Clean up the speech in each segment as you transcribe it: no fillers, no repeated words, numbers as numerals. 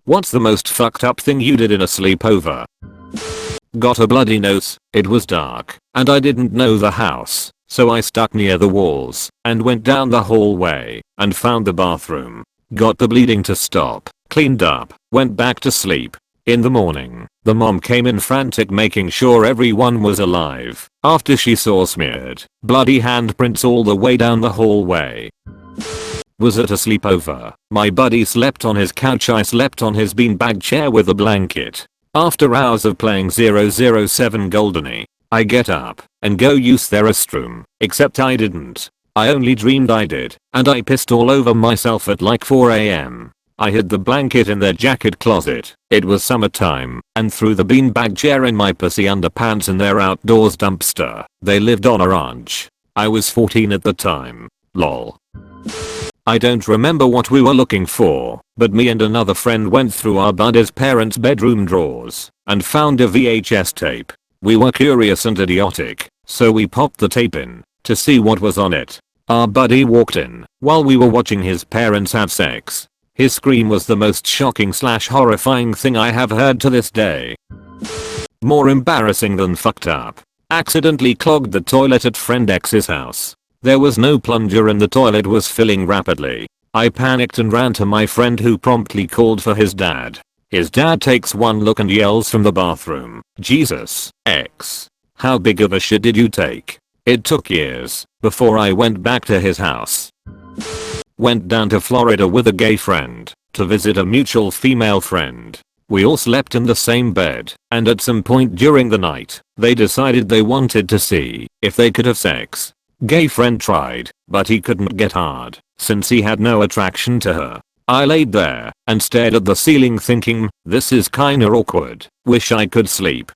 What's the most fucked up thing you did in a sleepover? Got a bloody nose. It was dark, and I didn't know the house, so I stuck near the walls and went down the hallway and found the bathroom. Got the bleeding to stop, cleaned up, went back to sleep. In the morning, the mom came in frantic making sure everyone was alive after she saw smeared, bloody handprints all the way down the hallway. Was at a sleepover. My buddy slept on his couch, I slept on his beanbag chair with a blanket. After hours of playing 007 GoldenEye, I get up and go use their restroom, except I didn't. I only dreamed I did, and I pissed all over myself at like 4 AM. I hid the blanket in their jacket closet. It was summertime, and threw the beanbag chair in my pussy underpants in their outdoors dumpster. They lived on a ranch. I was 14 at the time. Lol. I don't remember what we were looking for, but me and another friend went through our buddy's parents' bedroom drawers and found a VHS tape. We were curious and idiotic, so we popped the tape in to see what was on it. Our buddy walked in while we were watching his parents have sex. His scream was the most shocking / horrifying thing I have heard to this day. More embarrassing than fucked up. Accidentally clogged the toilet at friend X's house. There was no plunger and the toilet was filling rapidly. I panicked and ran to my friend who promptly called for his dad. His dad takes one look and yells from the bathroom, "Jesus, X. How big of a shit did you take?" It took years before I went back to his house. Went down to Florida with a gay friend to visit a mutual female friend. We all slept in the same bed, and at some point during the night, they decided they wanted to see if they could have sex. Gay friend tried, but he couldn't get hard since he had no attraction to her. I laid there and stared at the ceiling thinking, this is kinda awkward. Wish I could sleep.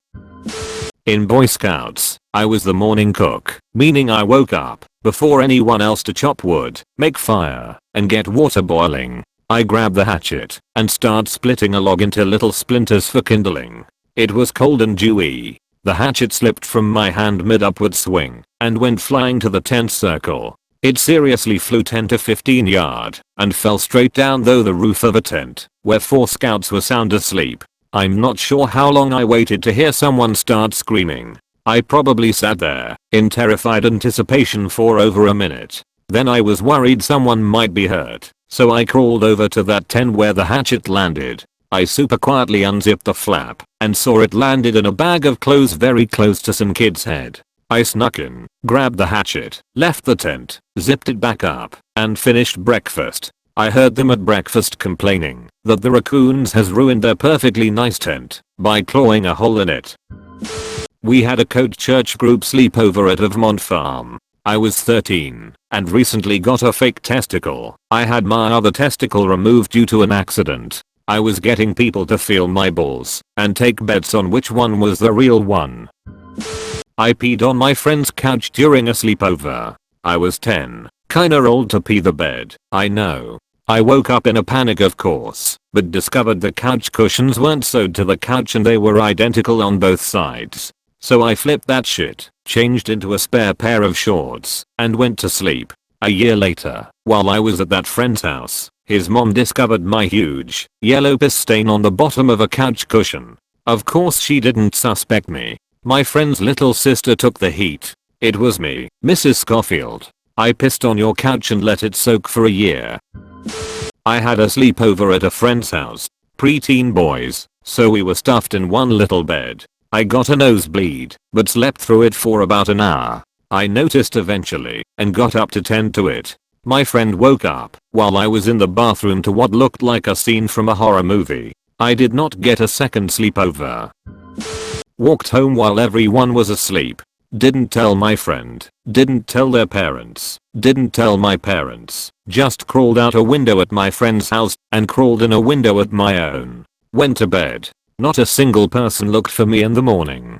In Boy Scouts, I was the morning cook, meaning I woke up before anyone else to chop wood, make fire, and get water boiling. I grab the hatchet and start splitting a log into little splinters for kindling. It was cold and dewy. The hatchet slipped from my hand mid-upward swing and went flying to the tent circle. It seriously flew 10 to 15 yards and fell straight down through the roof of a tent where 4 scouts were sound asleep. I'm not sure how long I waited to hear someone start screaming. I probably sat there in terrified anticipation for over a minute. Then I was worried someone might be hurt, so I crawled over to that tent where the hatchet landed. I super quietly unzipped the flap and saw it landed in a bag of clothes very close to some kid's head. I snuck in, grabbed the hatchet, left the tent, zipped it back up, and finished breakfast. I heard them at breakfast complaining that the raccoons has ruined their perfectly nice tent by clawing a hole in it. We had a code church group sleepover at a Vermont farm. I was 13 and recently got a fake testicle. I had my other testicle removed due to an accident. I was getting people to feel my balls and take bets on which one was the real one. I peed on my friend's couch during a sleepover. I was 10. Kinda old to pee the bed, I know. I woke up in a panic of course, but discovered the couch cushions weren't sewed to the couch and they were identical on both sides. So I flipped that shit, changed into a spare pair of shorts, and went to sleep. A year later, while I was at that friend's house, his mom discovered my huge, yellow piss stain on the bottom of a couch cushion. Of course she didn't suspect me. My friend's little sister took the heat. It was me, Mrs. Schofield. I pissed on your couch and let it soak for a year. I had a sleepover at a friend's house. Preteen boys, so we were stuffed in one little bed. I got a nosebleed, but slept through it for about an hour. I noticed eventually and got up to tend to it. My friend woke up while I was in the bathroom to what looked like a scene from a horror movie. I did not get a second sleepover. Walked home while everyone was asleep. Didn't tell my friend. Didn't tell their parents. Didn't tell my parents. Just crawled out a window at my friend's house and crawled in a window at my own. Went to bed. Not a single person looked for me in the morning.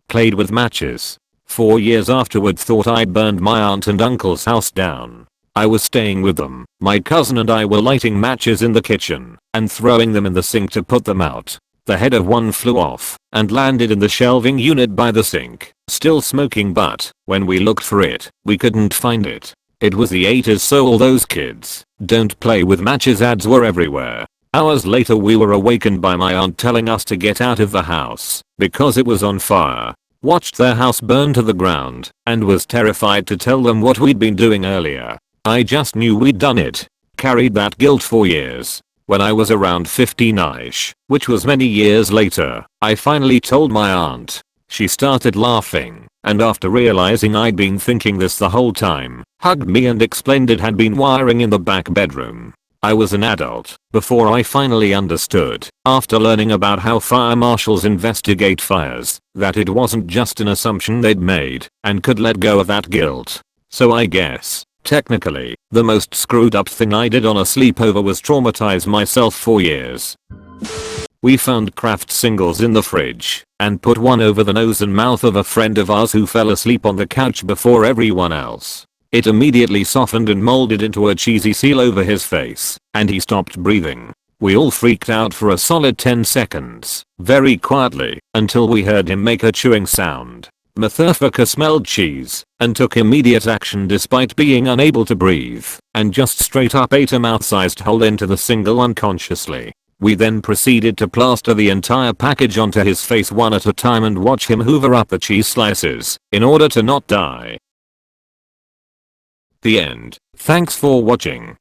Played with matches. 4 years afterward thought I'd burned my aunt and uncle's house down. I was staying with them. My cousin and I were lighting matches in the kitchen and throwing them in the sink to put them out. The head of one flew off and landed in the shelving unit by the sink, still smoking, but when we looked for it, we couldn't find it. It was the 80s, so all those kids don't play with matches ads were everywhere. Hours later we were awakened by my aunt telling us to get out of the house because it was on fire. Watched their house burn to the ground and was terrified to tell them what we'd been doing earlier. I just knew we'd done it. Carried that guilt for years. When I was around 15ish, which was many years later, I finally told my aunt. She started laughing, and after realizing I'd been thinking this the whole time, hugged me and explained it had been wiring in the back bedroom. I was an adult before I finally understood, after learning about how fire marshals investigate fires, that it wasn't just an assumption they'd made and could let go of that guilt. So I guess, technically, the most screwed up thing I did on a sleepover was traumatize myself for years. We found craft singles in the fridge and put one over the nose and mouth of a friend of ours who fell asleep on the couch before everyone else. It immediately softened and molded into a cheesy seal over his face, and he stopped breathing. We all freaked out for a solid 10 seconds, very quietly, until we heard him make a chewing sound. Motherfucker smelled cheese and took immediate action despite being unable to breathe, and just straight up ate a mouth-sized hole into the single unconsciously. We then proceeded to plaster the entire package onto his face one at a time and watch him hoover up the cheese slices in order to not die. The end. Thanks for watching.